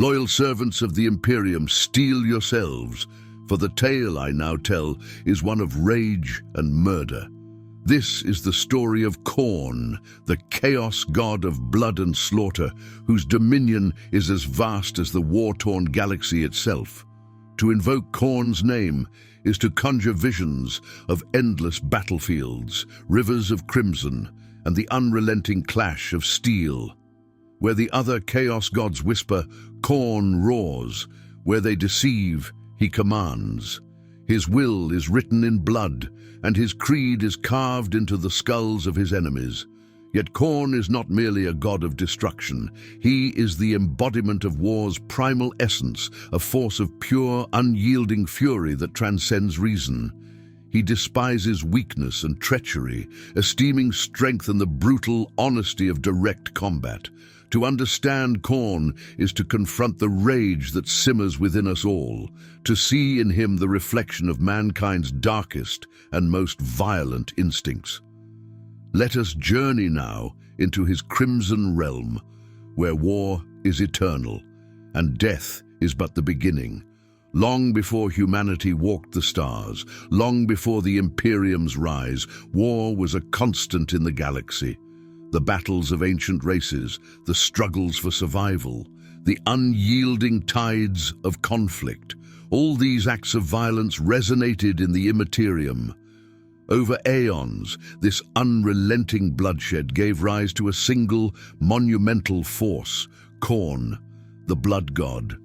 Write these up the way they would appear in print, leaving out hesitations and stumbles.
Loyal servants of the Imperium, steel yourselves, for the tale I now tell is one of rage and murder. This is the story of Khorne, the chaos god of blood and slaughter, whose dominion is as vast as the war-torn galaxy itself. To invoke Khorne's name is to conjure visions of endless battlefields, rivers of crimson, and the unrelenting clash of steel. Where the other chaos gods whisper, Khorne roars. Where they deceive, he commands. His will is written in blood, and his creed is carved into the skulls of his enemies. Yet Khorne is not merely a god of destruction. He is the embodiment of war's primal essence, a force of pure, unyielding fury that transcends reason. He despises weakness and treachery, esteeming strength and the brutal honesty of direct combat. To understand Khorne is to confront the rage that simmers within us all, to see in him the reflection of mankind's darkest and most violent instincts. Let us journey now into his crimson realm, where war is eternal and death is but the beginning. Long before humanity walked the stars, long before the Imperium's rise, war was a constant in the galaxy. The battles of ancient races, the struggles for survival, the unyielding tides of conflict, all these acts of violence resonated in the immaterium. Over aeons, this unrelenting bloodshed gave rise to a single, monumental force, Khorne, the blood god.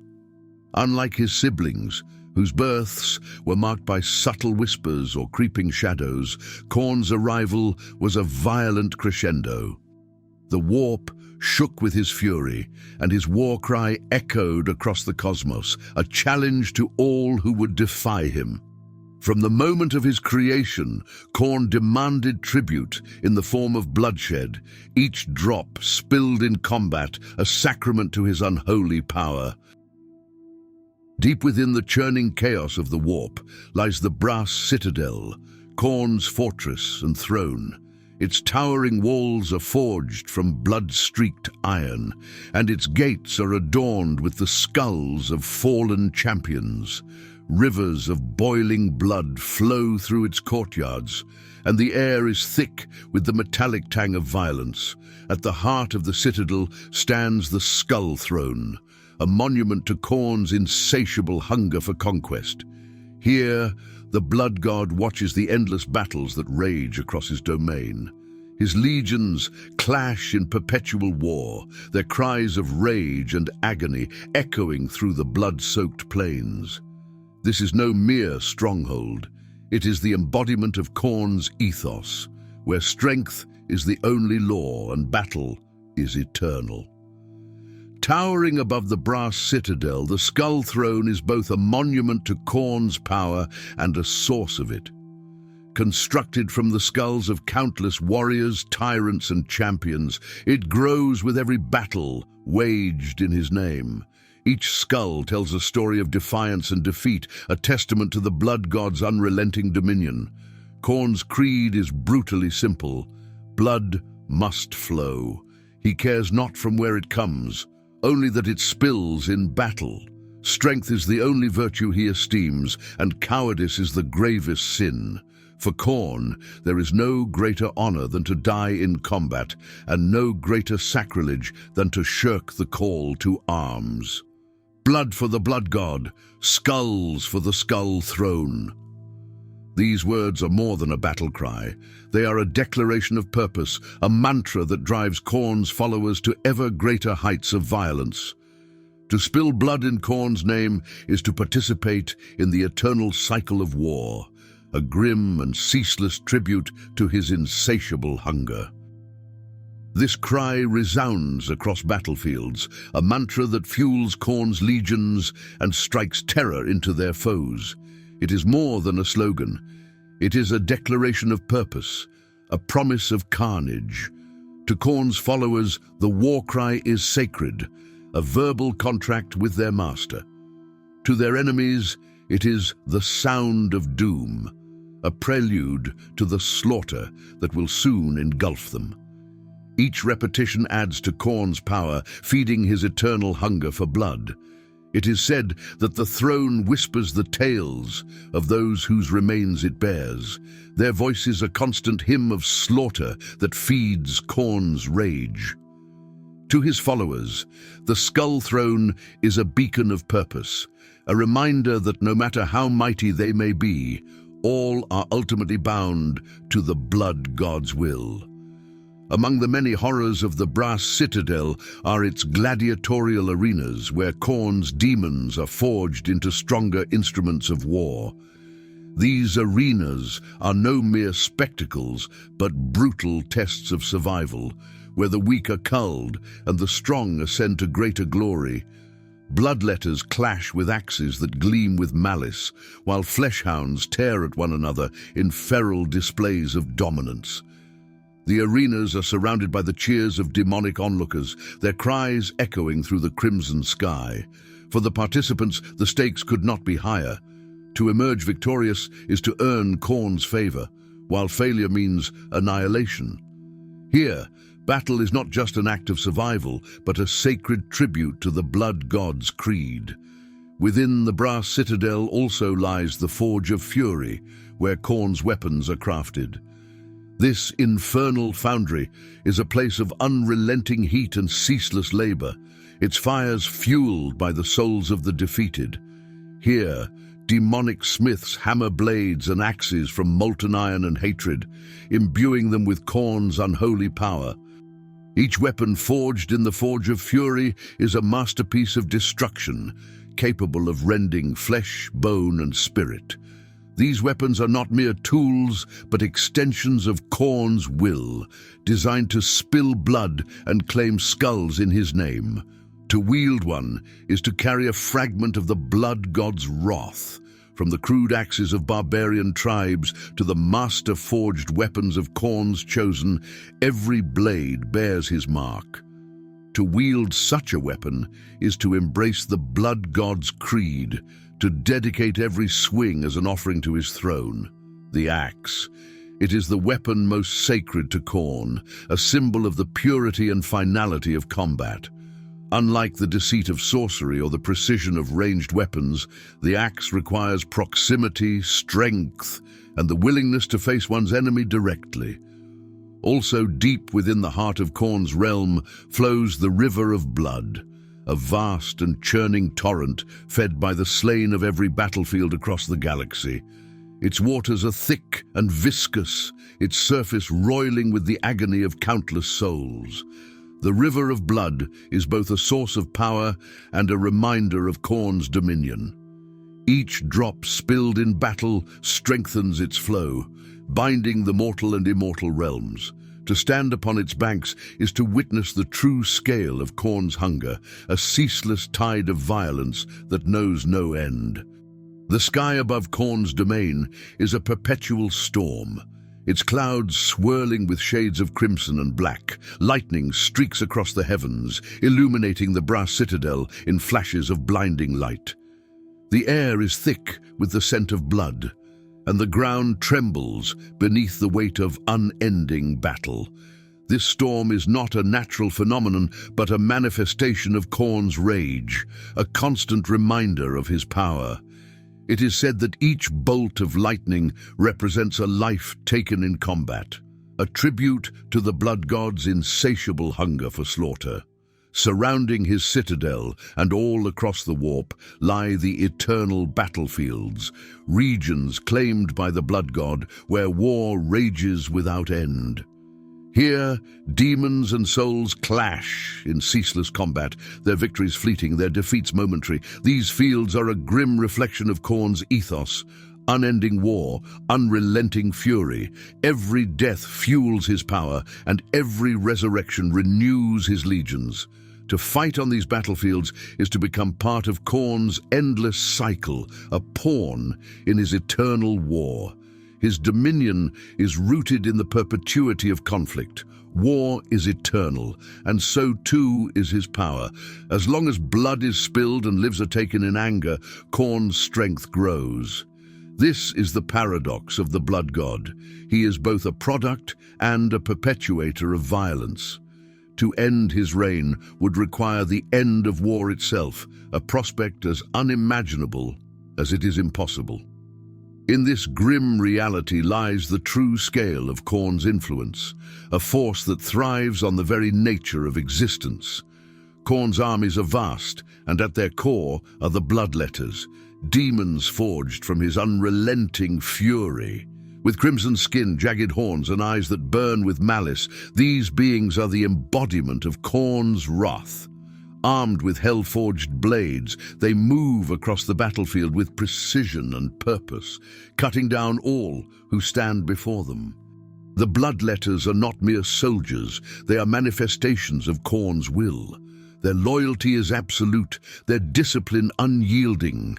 Unlike his siblings, whose births were marked by subtle whispers or creeping shadows, Khorne's arrival was a violent crescendo. The warp shook with his fury, and his war cry echoed across the cosmos, a challenge to all who would defy him. From the moment of his creation, Khorne demanded tribute in the form of bloodshed, each drop spilled in combat, a sacrament to his unholy power. Deep within the churning chaos of the warp lies the Brass Citadel, Khorne's fortress and throne. Its towering walls are forged from blood-streaked iron, and its gates are adorned with the skulls of fallen champions. Rivers of boiling blood flow through its courtyards, and the air is thick with the metallic tang of violence. At the heart of the citadel stands the Skull Throne, a monument to Khorne's insatiable hunger for conquest. Here, the blood god watches the endless battles that rage across his domain. His legions clash in perpetual war, their cries of rage and agony echoing through the blood-soaked plains. This is no mere stronghold. It is the embodiment of Khorne's ethos, where strength is the only law and battle is eternal. Towering above the Brass Citadel, the Skull Throne is both a monument to Khorne's power and a source of it. Constructed from the skulls of countless warriors, tyrants, and champions, it grows with every battle waged in his name. Each skull tells a story of defiance and defeat, a testament to the blood god's unrelenting dominion. Khorne's creed is brutally simple. Blood must flow. He cares not from where it comes, only that it spills in battle. Strength is the only virtue he esteems, and cowardice is the gravest sin. For Khorne, there is no greater honor than to die in combat, and no greater sacrilege than to shirk the call to arms. Blood for the blood god, skulls for the Skull Throne. These words are more than a battle cry. They are a declaration of purpose, a mantra that drives Khorne's followers to ever greater heights of violence. To spill blood in Khorne's name is to participate in the eternal cycle of war, a grim and ceaseless tribute to his insatiable hunger. This cry resounds across battlefields, a mantra that fuels Khorne's legions and strikes terror into their foes. It is more than a slogan. It is a declaration of purpose, a promise of carnage. To Khorne's followers, the war cry is sacred, a verbal contract with their master. To their enemies, it is the sound of doom, a prelude to the slaughter that will soon engulf them. Each repetition adds to Khorne's power, feeding his eternal hunger for blood. It is said that the throne whispers the tales of those whose remains it bears. Their voice is a constant hymn of slaughter that feeds Khorne's rage. To his followers, the Skull Throne is a beacon of purpose, a reminder that no matter how mighty they may be, all are ultimately bound to the blood god's will. Among the many horrors of the Brass Citadel are its gladiatorial arenas where Khorne's demons are forged into stronger instruments of war. These arenas are no mere spectacles, but brutal tests of survival, where the weak are culled and the strong ascend to greater glory. Bloodletters clash with axes that gleam with malice, while fleshhounds tear at one another in feral displays of dominance. The arenas are surrounded by the cheers of demonic onlookers, their cries echoing through the crimson sky. For the participants, the stakes could not be higher. To emerge victorious is to earn Khorne's favor, while failure means annihilation. Here, battle is not just an act of survival, but a sacred tribute to the blood god's creed. Within the Brass Citadel also lies the Forge of Fury, where Khorne's weapons are crafted. This infernal foundry is a place of unrelenting heat and ceaseless labor, its fires fueled by the souls of the defeated. Here, demonic smiths hammer blades and axes from molten iron and hatred, imbuing them with Khorne's unholy power. Each weapon forged in the Forge of Fury is a masterpiece of destruction, capable of rending flesh, bone, and spirit. These weapons are not mere tools, but extensions of Khorne's will, designed to spill blood and claim skulls in his name. To wield one is to carry a fragment of the blood god's wrath, from the crude axes of barbarian tribes to the master-forged weapons of Khorne's chosen. Every blade bears his mark. To wield such a weapon is to embrace the blood god's creed, to dedicate every swing as an offering to his throne. The axe. It is the weapon most sacred to Khorne, a symbol of the purity and finality of combat. Unlike the deceit of sorcery or the precision of ranged weapons, the axe requires proximity, strength, and the willingness to face one's enemy directly. Also deep within the heart of Khorne's realm flows the River of Blood, a vast and churning torrent fed by the slain of every battlefield across the galaxy. Its waters are thick and viscous, its surface roiling with the agony of countless souls. The River of Blood is both a source of power and a reminder of Khorne's dominion. Each drop spilled in battle strengthens its flow, binding the mortal and immortal realms. To stand upon its banks is to witness the true scale of Khorne's hunger, a ceaseless tide of violence that knows no end. The sky above Khorne's domain is a perpetual storm, its clouds swirling with shades of crimson and black. Lightning streaks across the heavens, illuminating the Brass Citadel in flashes of blinding light. The air is thick with the scent of blood, and the ground trembles beneath the weight of unending battle. This storm is not a natural phenomenon, but a manifestation of Khorne's rage, a constant reminder of his power. It is said that each bolt of lightning represents a life taken in combat, a tribute to the blood god's insatiable hunger for slaughter. Surrounding his citadel and all across the warp lie the eternal battlefields, regions claimed by the blood god where war rages without end. Here, demons and souls clash in ceaseless combat, their victories fleeting, their defeats momentary. These fields are a grim reflection of Khorne's ethos, unending war, unrelenting fury. Every death fuels his power, and every resurrection renews his legions. To fight on these battlefields is to become part of Khorne's endless cycle, a pawn in his eternal war. His dominion is rooted in the perpetuity of conflict. War is eternal, and so too is his power. As long as blood is spilled and lives are taken in anger, Khorne's strength grows. This is the paradox of the blood god. He is both a product and a perpetuator of violence. To end his reign would require the end of war itself, a prospect as unimaginable as it is impossible. In this grim reality lies the true scale of Khorne's influence, a force that thrives on the very nature of existence. Khorne's armies are vast, and at their core are the bloodletters, demons forged from his unrelenting fury. With crimson skin, jagged horns, and eyes that burn with malice, these beings are the embodiment of Khorne's wrath. Armed with hell-forged blades, they move across the battlefield with precision and purpose, cutting down all who stand before them. The bloodletters are not mere soldiers, they are manifestations of Khorne's will. Their loyalty is absolute, their discipline unyielding.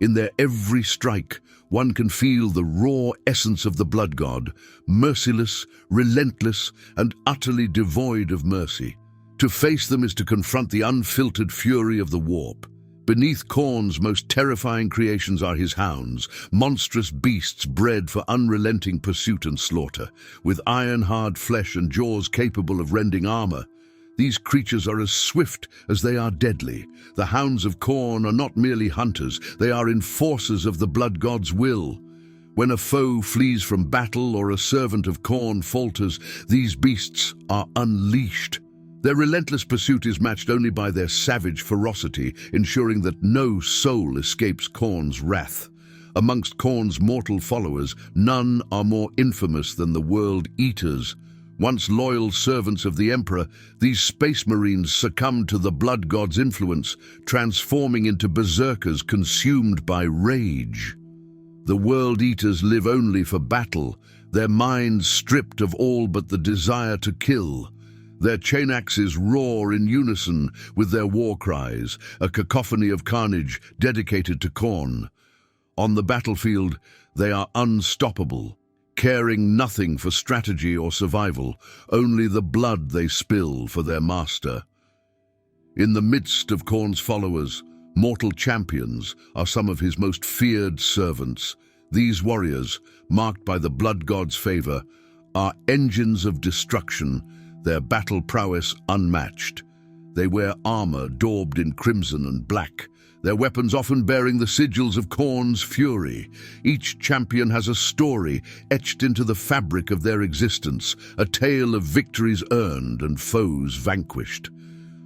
In their every strike, one can feel the raw essence of the blood god, merciless, relentless, and utterly devoid of mercy. To face them is to confront the unfiltered fury of the warp. Beneath Khorne's most terrifying creations are his hounds, monstrous beasts bred for unrelenting pursuit and slaughter, with iron-hard flesh and jaws capable of rending armor. These creatures are as swift as they are deadly. The hounds of Khorne are not merely hunters, they are enforcers of the blood god's will. When a foe flees from battle or a servant of Khorne falters, these beasts are unleashed. Their relentless pursuit is matched only by their savage ferocity, ensuring that no soul escapes Khorne's wrath. Amongst Khorne's mortal followers, none are more infamous than the World Eaters. Once loyal servants of the Emperor, these space marines succumbed to the blood god's influence, transforming into berserkers consumed by rage. The World Eaters live only for battle, their minds stripped of all but the desire to kill. Their chain axes roar in unison with their war cries, a cacophony of carnage dedicated to Khorne. On the battlefield, they are unstoppable, caring nothing for strategy or survival, only the blood they spill for their master. In the midst of Khorne's followers, mortal champions are some of his most feared servants. These warriors, marked by the blood god's favor, are engines of destruction, their battle prowess unmatched. They wear armor daubed in crimson and black, their weapons often bearing the sigils of Khorne's fury. Each champion has a story etched into the fabric of their existence, a tale of victories earned and foes vanquished.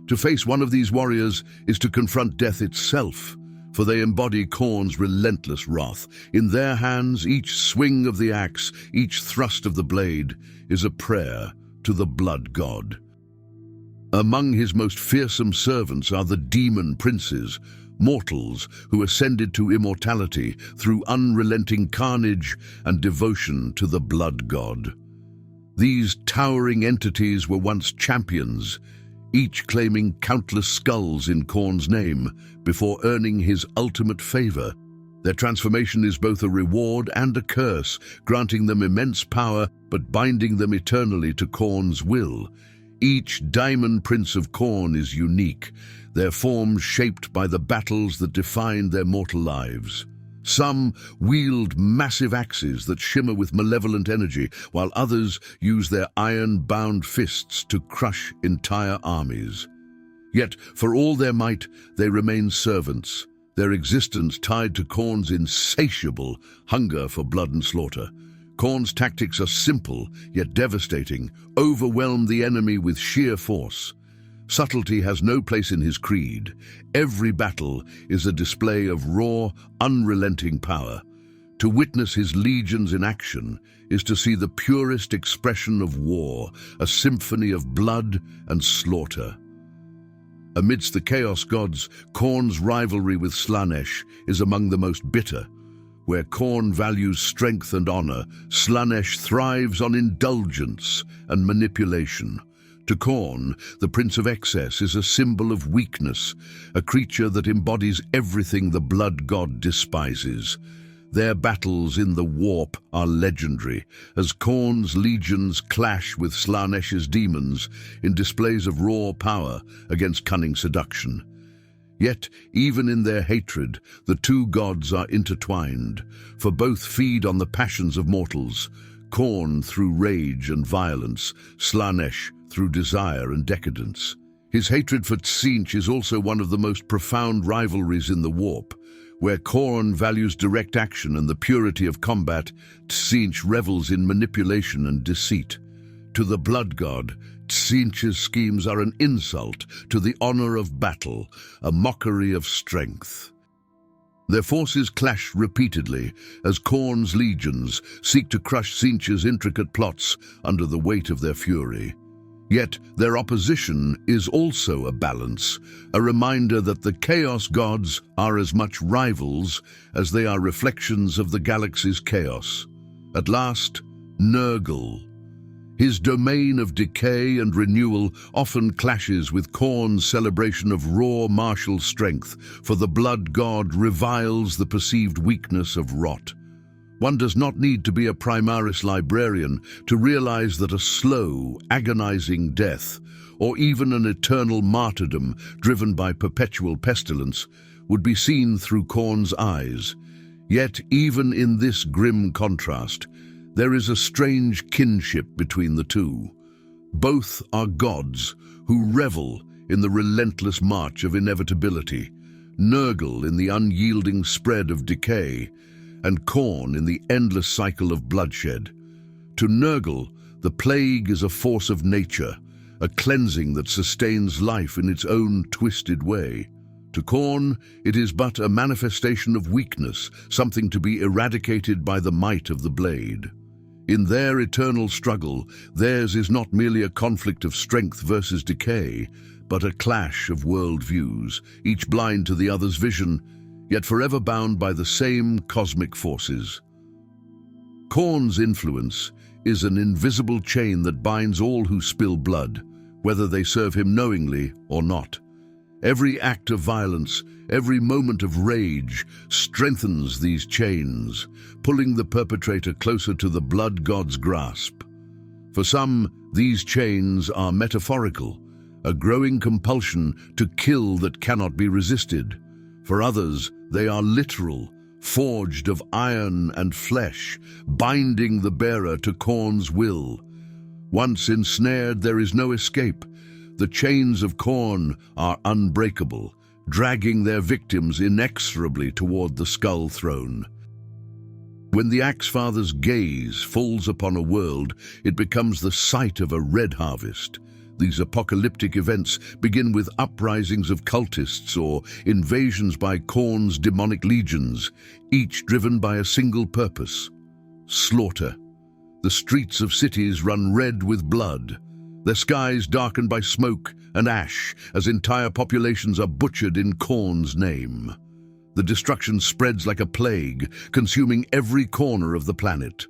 To face one of these warriors is to confront death itself, for they embody Khorne's relentless wrath. In their hands, each swing of the axe, each thrust of the blade, is a prayer to the blood god. Among his most fearsome servants are the demon princes, mortals who ascended to immortality through unrelenting carnage and devotion to the blood god. These towering entities were once champions, each claiming countless skulls in Khorne's name before earning his ultimate favor. Their transformation is both a reward and a curse, granting them immense power but binding them eternally to Khorne's will. Each Diamond Prince of Khorne is unique, their forms shaped by the battles that defined their mortal lives. Some wield massive axes that shimmer with malevolent energy, while others use their iron-bound fists to crush entire armies. Yet, for all their might, they remain servants, their existence tied to Khorne's insatiable hunger for blood and slaughter. Khorne's tactics are simple, yet devastating: overwhelm the enemy with sheer force. Subtlety has no place in his creed. Every battle is a display of raw, unrelenting power. To witness his legions in action is to see the purest expression of war, a symphony of blood and slaughter. Amidst the chaos gods, Khorne's rivalry with Slaanesh is among the most bitter. Where Khorne values strength and honor, Slaanesh thrives on indulgence and manipulation. To Khorne, the Prince of Excess is a symbol of weakness, a creature that embodies everything the blood god despises. Their battles in the warp are legendary, as Khorne's legions clash with Slaanesh's demons in displays of raw power against cunning seduction. Yet, even in their hatred, the two gods are intertwined, for both feed on the passions of mortals, Khorne through rage and violence, Slaanesh through desire and decadence. His hatred for Tzeentch is also one of the most profound rivalries in the Warp. Where Khorne values direct action and the purity of combat, Tzeentch revels in manipulation and deceit. To the Blood God, Tzeentch's schemes are an insult to the honor of battle, a mockery of strength. Their forces clash repeatedly as Khorne's legions seek to crush Tzeentch's intricate plots under the weight of their fury. Yet their opposition is also a balance, a reminder that the Chaos Gods are as much rivals as they are reflections of the galaxy's chaos. At last, Nurgle. His domain of decay and renewal often clashes with Khorne's celebration of raw martial strength, for the Blood God reviles the perceived weakness of rot. One does not need to be a Primaris librarian to realize that a slow, agonizing death, or even an eternal martyrdom driven by perpetual pestilence, would be seen through Khorne's eyes. Yet, even in this grim contrast, there is a strange kinship between the two. Both are gods who revel in the relentless march of inevitability, Nurgle in the unyielding spread of decay, and Khorne in the endless cycle of bloodshed. To Nurgle, the plague is a force of nature, a cleansing that sustains life in its own twisted way. To Khorne, it is but a manifestation of weakness, something to be eradicated by the might of the blade. In their eternal struggle, theirs is not merely a conflict of strength versus decay, but a clash of worldviews, each blind to the other's vision, yet forever bound by the same cosmic forces. Khorne's influence is an invisible chain that binds all who spill blood, whether they serve him knowingly or not. Every act of violence, every moment of rage strengthens these chains, pulling the perpetrator closer to the Blood God's grasp. For some, these chains are metaphorical, a growing compulsion to kill that cannot be resisted. For others, they are literal, forged of iron and flesh, binding the bearer to Khorne's will. Once ensnared, there is no escape. The chains of Khorne are unbreakable, dragging their victims inexorably toward the Skull Throne. When the Axe-Father's gaze falls upon a world, it becomes the site of a red harvest. These apocalyptic events begin with uprisings of cultists or invasions by Khorne's demonic legions, each driven by a single purpose: slaughter. The streets of cities run red with blood, their skies darkened by smoke and ash as entire populations are butchered in Khorne's name. The destruction spreads like a plague, consuming every corner of the planet.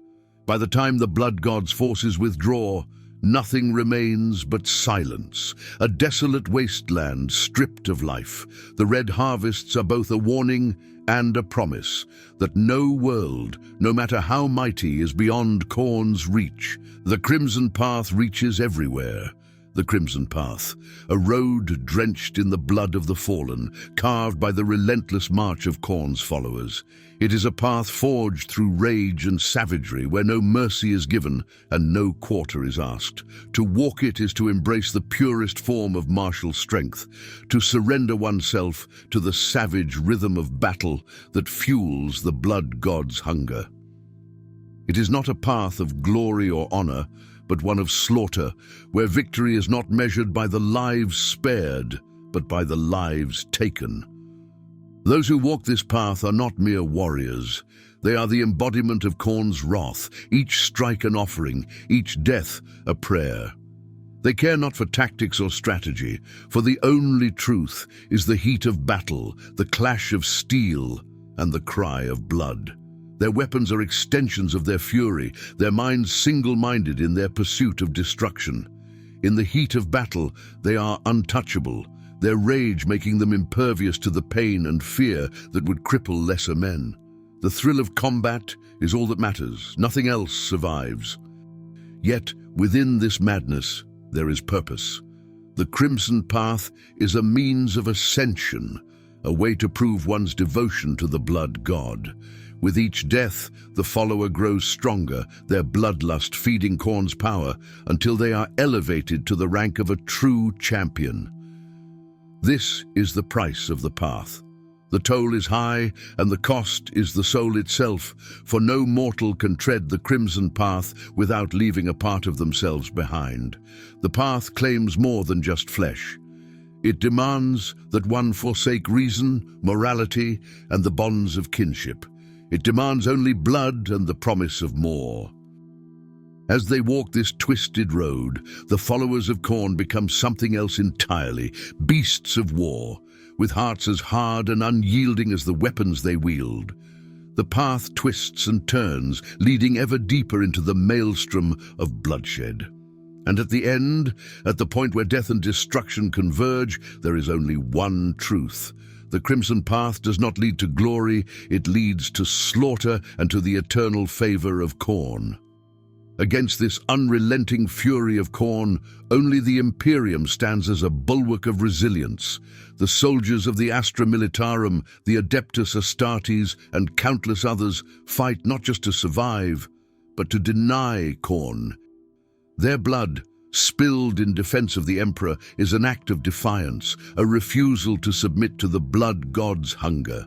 By the time the Blood God's forces withdraw, nothing remains but silence, a desolate wasteland stripped of life. The red harvests are both a warning and a promise that no world, no matter how mighty, is beyond Khorne's reach. The Crimson Path reaches everywhere. The Crimson Path, a road drenched in the blood of the fallen, carved by the relentless march of Khorne's followers. It is a path forged through rage and savagery, where no mercy is given and no quarter is asked. To walk it is to embrace the purest form of martial strength, to surrender oneself to the savage rhythm of battle that fuels the Blood God's hunger. It is not a path of glory or honor, but one of slaughter, where victory is not measured by the lives spared, but by the lives taken. Those who walk this path are not mere warriors. They are the embodiment of Khorne's wrath, each strike an offering, each death a prayer. They care not for tactics or strategy, for the only truth is the heat of battle, the clash of steel, and the cry of blood. Their weapons are extensions of their fury, their minds single-minded in their pursuit of destruction. In the heat of battle, they are untouchable, their rage making them impervious to the pain and fear that would cripple lesser men. The thrill of combat is all that matters, nothing else survives. Yet, within this madness, there is purpose. The Crimson Path is a means of ascension, a way to prove one's devotion to the Blood God. With each death, the follower grows stronger, their bloodlust feeding Khorne's power until they are elevated to the rank of a true champion. This is the price of the path. The toll is high, and the cost is the soul itself, for no mortal can tread the crimson path without leaving a part of themselves behind. The path claims more than just flesh. It demands that one forsake reason, morality, and the bonds of kinship. It demands only blood and the promise of more. As they walk this twisted road, the followers of Khorne become something else entirely, beasts of war, with hearts as hard and unyielding as the weapons they wield. The path twists and turns, leading ever deeper into the maelstrom of bloodshed. And at the end, at the point where death and destruction converge, there is only one truth. The crimson path does not lead to glory, it leads to slaughter and to the eternal favor of Khorne. Against this unrelenting fury of Khorne, only the Imperium stands as a bulwark of resilience. The soldiers of the Astra Militarum, the Adeptus Astartes, and countless others fight not just to survive, but to deny Khorne. Their blood, spilled in defense of the Emperor, is an act of defiance, a refusal to submit to the blood god's hunger.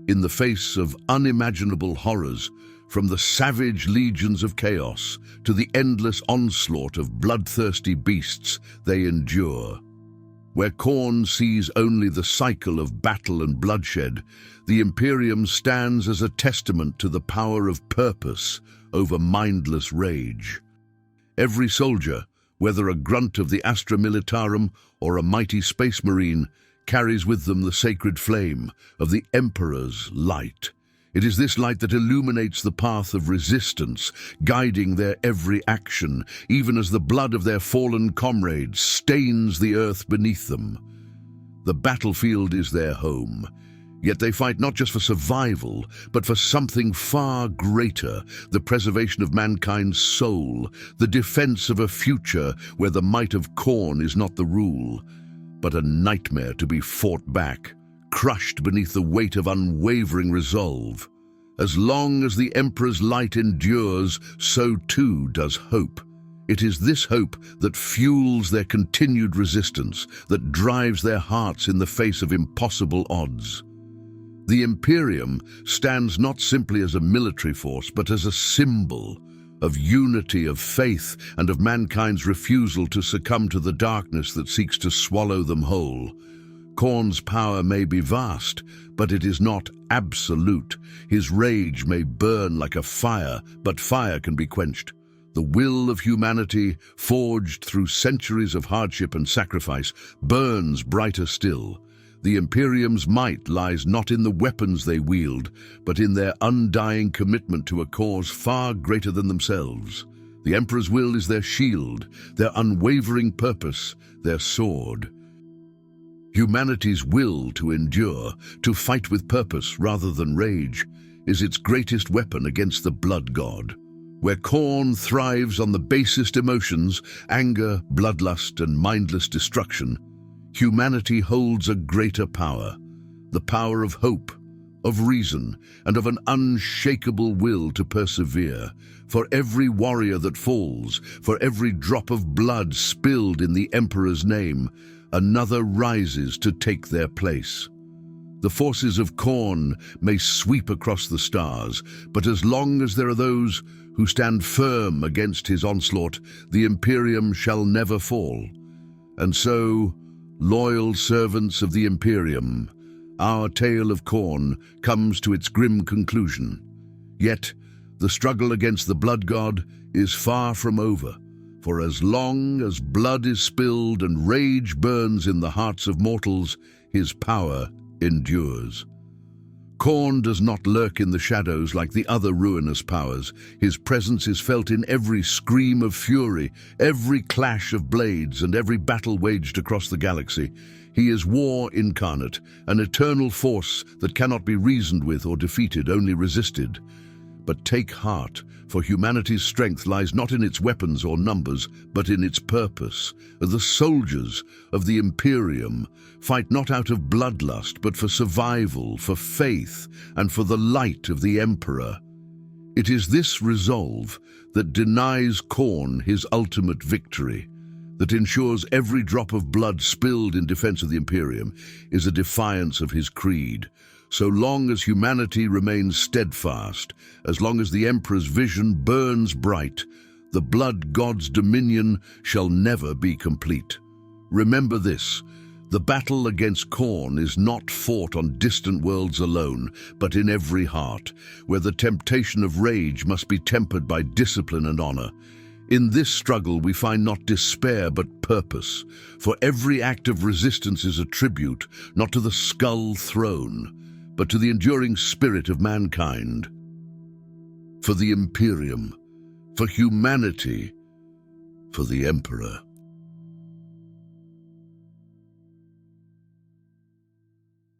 In the face of unimaginable horrors, from the savage legions of chaos to the endless onslaught of bloodthirsty beasts, they endure. Where Khorne sees only the cycle of battle and bloodshed, the Imperium stands as a testament to the power of purpose over mindless rage. Every soldier, whether a grunt of the Astra Militarum or a mighty space marine, carries with them the sacred flame of the Emperor's light. It is this light that illuminates the path of resistance, guiding their every action, even as the blood of their fallen comrades stains the earth beneath them. The battlefield is their home, yet they fight not just for survival, but for something far greater, the preservation of mankind's soul, the defense of a future where the might of Khorne is not the rule, but a nightmare to be fought back, crushed beneath the weight of unwavering resolve. As long as the Emperor's light endures, so too does hope. It is this hope that fuels their continued resistance, that drives their hearts in the face of impossible odds. The Imperium stands not simply as a military force, but as a symbol of unity, of faith, and of mankind's refusal to succumb to the darkness that seeks to swallow them whole. Khorne's power may be vast, but it is not absolute. His rage may burn like a fire, but fire can be quenched. The will of humanity, forged through centuries of hardship and sacrifice, burns brighter still. The Imperium's might lies not in the weapons they wield, but in their undying commitment to a cause far greater than themselves. The Emperor's will is their shield, their unwavering purpose, their sword. Humanity's will to endure, to fight with purpose rather than rage, is its greatest weapon against the blood god. Where Khorne thrives on the basest emotions, anger, bloodlust, and mindless destruction, humanity holds a greater power, the power of hope, of reason, and of an unshakable will to persevere. For every warrior that falls, for every drop of blood spilled in the Emperor's name, another rises to take their place. The forces of Khorne may sweep across the stars, but as long as there are those who stand firm against his onslaught, the Imperium shall never fall. And so, loyal servants of the Imperium, our tale of Khorne comes to its grim conclusion. Yet, the struggle against the blood god is far from over, for as long as blood is spilled and rage burns in the hearts of mortals, his power endures. Khorne does not lurk in the shadows like the other ruinous powers. His presence is felt in every scream of fury, every clash of blades, and every battle waged across the galaxy. He is war incarnate, an eternal force that cannot be reasoned with or defeated, only resisted. But take heart, for humanity's strength lies not in its weapons or numbers, but in its purpose. The soldiers of the Imperium fight not out of bloodlust, but for survival, for faith, and for the light of the Emperor. It is this resolve that denies Khorne his ultimate victory, that ensures every drop of blood spilled in defense of the Imperium is a defiance of his creed. So long as humanity remains steadfast, as long as the Emperor's vision burns bright, the blood god's dominion shall never be complete. Remember this: the battle against Khorne is not fought on distant worlds alone, but in every heart, where the temptation of rage must be tempered by discipline and honor. In this struggle we find not despair but purpose, for every act of resistance is a tribute, not to the skull throne, but to the enduring spirit of mankind. For the Imperium, for humanity, for the Emperor.